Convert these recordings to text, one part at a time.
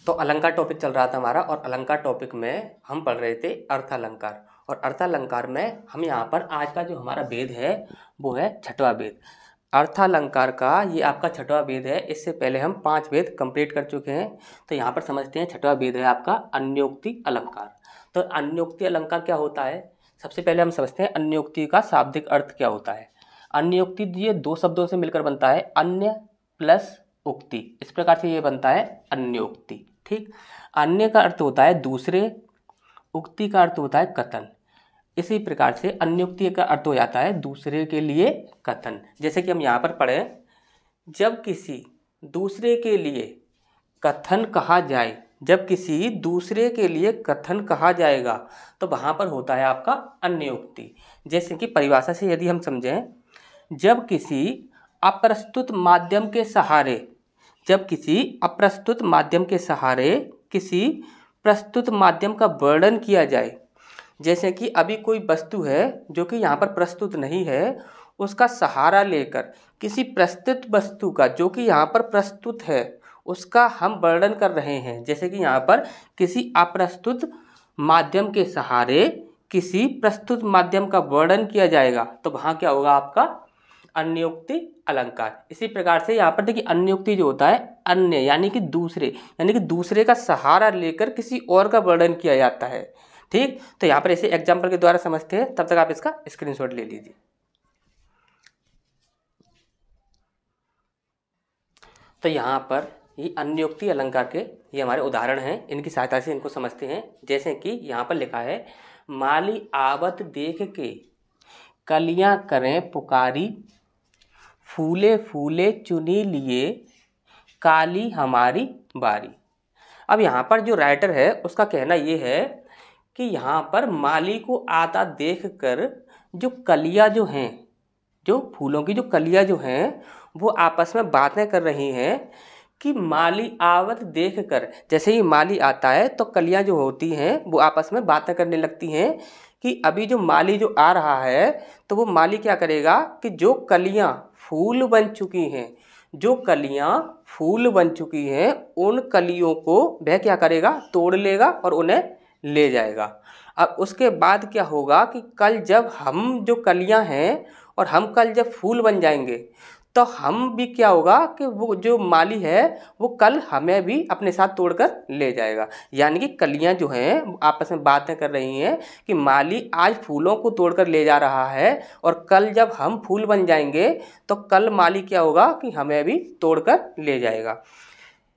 तो अलंकार टॉपिक चल रहा था हमारा, और अलंकार टॉपिक में हम पढ़ रहे थे अर्थ अलंकार। और अर्थ अलंकार में हम यहाँ पर आज का जो हमारा वेद है वो है छठवां वेद। अर्थालंकार का ये आपका छठवां वेद है। इससे पहले हम 5 वेद कंप्लीट कर चुके हैं। तो यहाँ पर समझते हैं छठवां वेद है आपका अन्योक्ति अलंकार। तो अन्योक्ति अलंकार क्या होता है, सबसे पहले हम समझते हैं अन्योक्ति का शाब्दिक अर्थ क्या होता है। अन्योक्ति ये 2 शब्दों से मिलकर बनता है, अन्य प्लस उक्ति, इस प्रकार से ये बनता है अन्योक्ति। ठीक, अन्य का अर्थ होता है दूसरे, उक्ति का अर्थ होता है कथन। इसी प्रकार से अन्योक्ति का अर्थ हो जाता है दूसरे के लिए कथन। जैसे कि हम यहाँ पर पढ़ें, जब किसी दूसरे के लिए कथन कहा जाए, जब किसी दूसरे के लिए कथन कहा जाएगा तो वहाँ पर होता है आपका अन्योक्ति। जैसे कि परिभाषा से यदि हम समझें, जब किसी अप्रस्तुत माध्यम के सहारे, जब किसी अप्रस्तुत माध्यम के सहारे किसी प्रस्तुत माध्यम का वर्णन किया जाए। जैसे कि अभी कोई वस्तु है जो कि यहाँ पर प्रस्तुत नहीं है, उसका सहारा लेकर किसी प्रस्तुत वस्तु का जो कि यहाँ पर प्रस्तुत है उसका हम वर्णन कर रहे हैं। जैसे कि यहाँ पर किसी अप्रस्तुत माध्यम के सहारे किसी प्रस्तुत माध्यम का वर्णन किया जाएगा तो वहाँ क्या होगा आपका अन्योक्ति अलंकार। इसी प्रकार से यहाँ पर देखिए अन्योक्ति जो होता है अन्य यानी कि दूसरे, यानी कि दूसरे का सहारा लेकर किसी और का वर्णन किया जाता है। ठीक, तो यहाँ पर ऐसे एग्जाम्पल के द्वारा समझते हैं, तब तक आप इसका स्क्रीनशॉट ले लीजिए। तो यहाँ पर ये अन्योक्ति अलंकार के ये हमारे उदाहरण हैं, इनकी सहायता से इनको समझते हैं। जैसे कि यहाँ पर लिखा है, माली आवत देख के कलियां करें पुकारी, फूले फूले चुनी लिए काली हमारी बारी। अब यहाँ पर जो राइटर है उसका कहना ये है कि यहाँ पर माली को आता देखकर जो कलियां जो हैं, जो फूलों की जो कलियां जो हैं वो आपस में बातें कर रही हैं कि माली आवत देखकर, जैसे ही माली आता है तो कलियां जो होती हैं वो आपस में बातें करने लगती हैं कि अभी जो माली जो आ रहा है तो वो माली क्या करेगा कि जो कलियां फूल बन चुकी हैं, जो कलियां फूल बन चुकी हैं उन कलियों को वह क्या करेगा, तोड़ लेगा और उन्हें ले जाएगा। अब उसके बाद क्या होगा कि कल जब हम जो कलियां हैं और हम कल जब फूल बन जाएंगे तो हम भी क्या होगा कि वो जो माली है वो कल हमें भी अपने साथ तोड़कर ले जाएगा। यानी कि कलियां जो हैं आपस में बातें कर रही हैं कि माली आज फूलों को तोड़कर ले जा रहा है और कल जब हम फूल बन जाएंगे तो कल माली क्या होगा कि हमें भी तोड़कर ले जाएगा।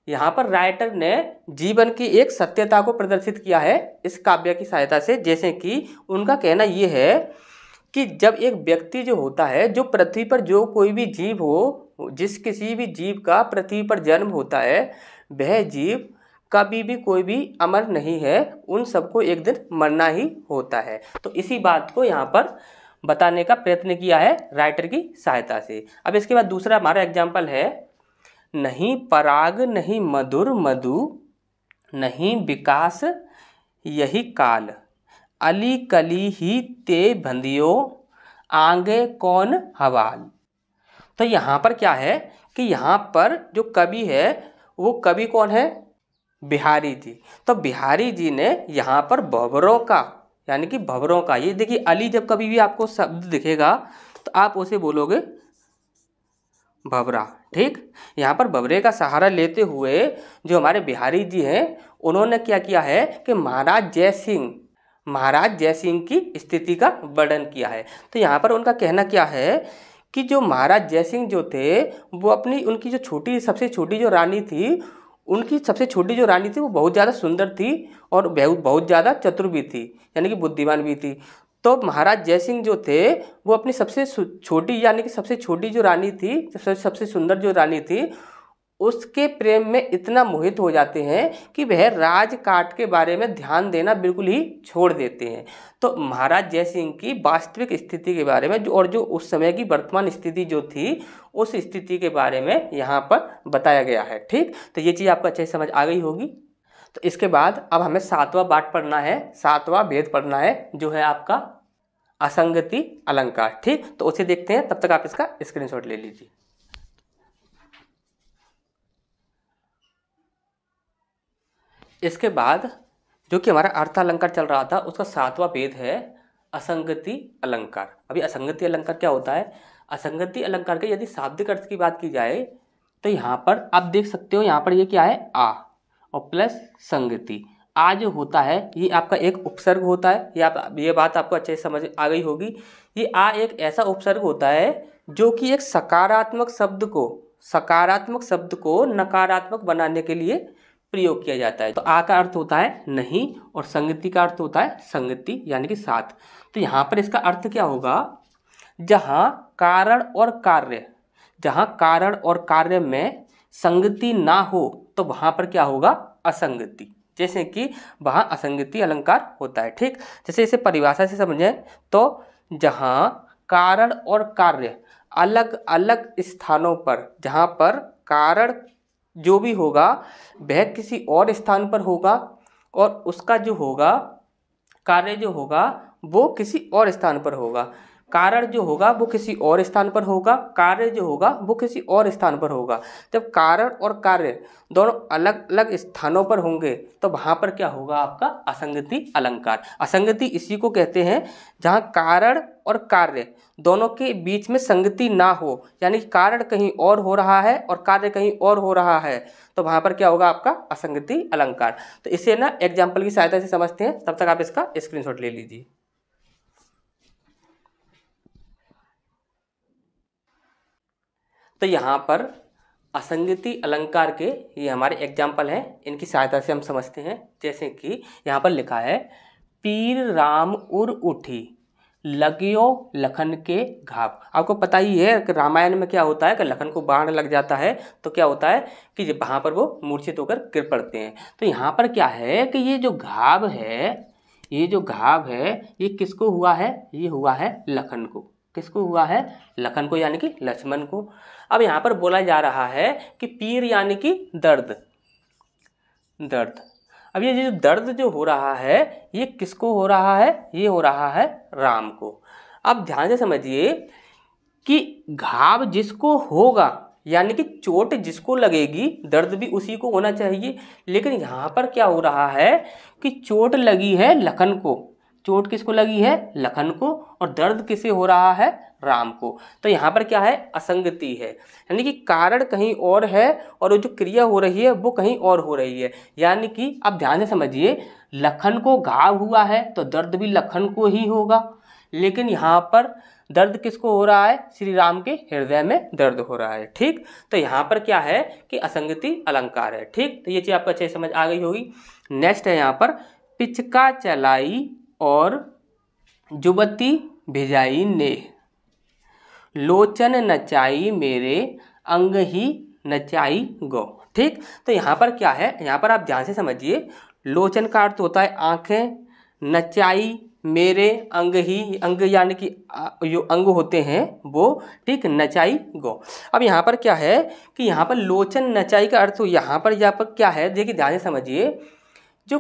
यहाँ पर राइटर ने जीवन की एक सत्यता को प्रदर्शित किया है इस काव्य की सहायता से। जैसे कि उनका कहना ये है कि जब एक व्यक्ति जो होता है, जो पृथ्वी पर जो कोई भी जीव हो, जिस किसी भी जीव का पृथ्वी पर जन्म होता है, वह जीव कभी भी कोई भी अमर नहीं है, उन सबको एक दिन मरना ही होता है। तो इसी बात को यहाँ पर बताने का प्रयत्न किया है राइटर की सहायता से। अब इसके बाद दूसरा हमारा एग्जाम्पल है, नहीं पराग नहीं मधुर मधु, नहीं विकास यही काल, अली कली ही ते भंदियो आगे कौन हवाल। तो यहाँ पर क्या है कि यहाँ पर जो कवि है वो कवि कौन है, बिहारी जी। तो बिहारी जी ने यहाँ पर भंवरों का, यानी कि भंवरों का, ये देखिए अली जब कभी भी आपको शब्द दिखेगा तो आप उसे बोलोगे भंवरा। ठीक, यहाँ पर भंवरे का सहारा लेते हुए जो हमारे बिहारी जी हैं उन्होंने क्या किया है कि महाराज जयसिंह की स्थिति का वर्णन किया है। तो यहाँ पर उनका कहना क्या है कि जो महाराज जयसिंह जो थे वो अपनी उनकी जो छोटी सबसे छोटी जो रानी थी, उनकी सबसे छोटी जो रानी थी वो बहुत ज़्यादा सुंदर थी और बहुत ज़्यादा चतुर भी थी, यानी कि बुद्धिमान भी थी। तो महाराज जयसिंह जो थे वो अपनी सबसे छोटी, यानी कि सबसे छोटी जो रानी थी, सबसे सुंदर जो रानी थी, उसके प्रेम में इतना मोहित हो जाते हैं कि वह राजकाट के बारे में ध्यान देना बिल्कुल ही छोड़ देते हैं। तो महाराज जयसिंह की वास्तविक स्थिति के बारे में और जो उस समय की वर्तमान स्थिति जो थी उस स्थिति के बारे में यहाँ पर बताया गया है। ठीक, तो ये चीज़ आपको अच्छे से समझ आ गई होगी। तो इसके बाद अब हमें 7वां पाठ पढ़ना है, 7वां भेद पढ़ना है, जो है आपका असंगति अलंकार। ठीक, तो उसे देखते हैं, तब तक आप इसका स्क्रीनशॉट ले लीजिए। इसके बाद जो कि हमारा अर्थालंकार चल रहा था उसका 7वां भेद है असंगति अलंकार। अभी असंगति अलंकार क्या होता है? असंगति अलंकार के यदि शाब्दिक अर्थ की बात की जाए तो यहाँ पर आप देख सकते हो, यहाँ पर ये क्या है? आ और प्लस संगति। आ जो होता है ये आपका एक उपसर्ग होता है, ये बात आपको अच्छे से समझ आ गई होगी। ये आ एक ऐसा उपसर्ग होता है जो कि एक सकारात्मक शब्द को नकारात्मक बनाने के लिए प्रयोग किया जाता है। तो आ का अर्थ होता है नहीं और संगति का अर्थ होता है संगति यानी कि साथ। तो यहाँ पर इसका अर्थ क्या होगा? जहाँ कारण और कार्य में संगति ना हो तो वहाँ पर क्या होगा? असंगति। जैसे कि वहाँ असंगति अलंकार होता है। ठीक, जैसे इसे परिभाषा से समझें तो जहाँ कारण और कार्य अलग अलग स्थानों पर, जहाँ पर कारण जो भी होगा वह किसी और स्थान पर होगा और उसका जो होगा कार्य जो होगा वो किसी और स्थान पर होगा। कारण जो होगा वो किसी और स्थान पर होगा, कार्य जो होगा वो किसी और स्थान पर होगा। जब कारण और कार्य दोनों अलग अलग स्थानों पर होंगे तो वहाँ पर क्या होगा? आपका असंगति अलंकार। असंगति इसी को कहते हैं जहाँ कारण और कार्य दोनों के बीच में संगति ना हो, यानी कारण कहीं और हो रहा है और कार्य कहीं और हो रहा है, तो वहाँ पर क्या होगा? आपका असंगति अलंकार। तो इसे ना एग्जाम्पल की सहायता से समझते हैं, तब तक आप इसका स्क्रीनशॉट ले लीजिए। तो यहाँ पर असंगति अलंकार के ये हमारे एग्जाम्पल हैं, इनकी सहायता से हम समझते हैं। जैसे कि यहाँ पर लिखा है पीर राम उर उठी लगियो लखन के घाव। आपको पता ही है कि रामायण में क्या होता है कि लखन को बाण लग जाता है तो क्या होता है कि जब वहाँ पर वो मूर्छित होकर गिर पड़ते हैं। तो यहाँ पर क्या है कि ये जो घाव है ये किसको हुआ है? ये हुआ है लखन को। किसको हुआ है? लखन को, यानी कि लक्ष्मण को। अब यहाँ पर बोला जा रहा है कि पीर यानी कि दर्द। अब ये जो दर्द जो हो रहा है ये किसको हो रहा है? ये हो रहा है राम को। अब ध्यान से समझिए कि घाव जिसको होगा यानी कि चोट जिसको लगेगी दर्द भी उसी को होना चाहिए, लेकिन यहाँ पर क्या हो रहा है कि चोट लगी है लखन को। चोट किसको लगी है? लखन को। और दर्द किसे हो रहा है? राम को। तो यहाँ पर क्या है? असंगति है, यानी कि कारण कहीं और है और जो क्रिया हो रही है वो कहीं और हो रही है। यानी कि अब ध्यान से समझिए, लखन को घाव हुआ है तो दर्द भी लखन को ही होगा, लेकिन यहाँ पर दर्द किसको हो रहा है? श्री राम के हृदय में दर्द हो रहा है। ठीक, तो यहाँ पर क्या है कि असंगति अलंकार है। ठीक, तो ये चीज़ आपको अच्छे से समझ आ गई होगी। नेक्स्ट है यहाँ पर पिचका चलाई और जुबती भिजाई नेह लोचन नचाई मेरे अंग ही नचाई गो। ठीक, तो यहाँ पर क्या है? यहाँ पर आप ध्यान से समझिए, लोचन का अर्थ होता है आँखें, नचाई मेरे अंग ही, अंग यानी कि जो अंग होते हैं वो। ठीक, नचाई गो। अब यहाँ पर क्या है कि यहाँ पर लोचन नचाई का अर्थ यहाँ पर क्या है? देखिए ध्यान से समझिए, जो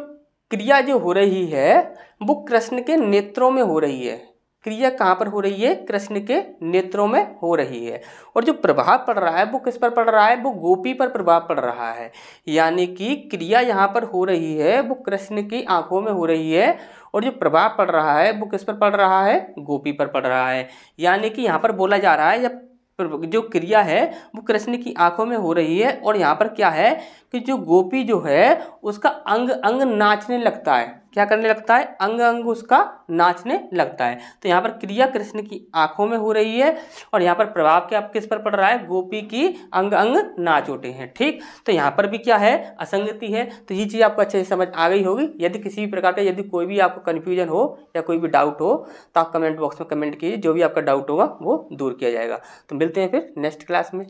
क्रिया जो हो रही है वो कृष्ण के नेत्रों में हो रही है। क्रिया कहाँ पर हो रही है? कृष्ण के नेत्रों में हो रही है। और जो प्रभाव पड़ रहा है वो किस पर पड़ रहा है? वो गोपी पर प्रभाव पड़ रहा है। यानी कि क्रिया यहाँ पर हो रही है वो कृष्ण की आंखों में हो रही है और जो प्रभाव पड़ रहा है वो किस पर पड़ रहा है? गोपी पर पड़ रहा है। यानी कि यहाँ पर बोला जा रहा है जब जो क्रिया है वो कृष्ण की आंखों में हो रही है और यहाँ पर क्या है कि जो गोपी जो है उसका अंग अंग नाचने लगता है। क्या करने लगता है? अंग अंग उसका नाचने लगता है। तो यहाँ पर क्रिया कृष्ण की आंखों में हो रही है और यहाँ पर प्रभाव क्या किस पर पड़ रहा है? गोपी की अंग अंग नाच उठे हैं। ठीक, तो यहाँ पर भी क्या है? असंगति है। तो ये चीज़ आपको अच्छे से समझ आ गई होगी। यदि किसी भी प्रकार का यदि कोई भी आपको कन्फ्यूजन हो या कोई भी डाउट हो तो आप कमेंट बॉक्स में कमेंट कीजिए, जो भी आपका डाउट होगा वो दूर किया जाएगा। तो मिलते हैं फिर नेक्स्ट क्लास में।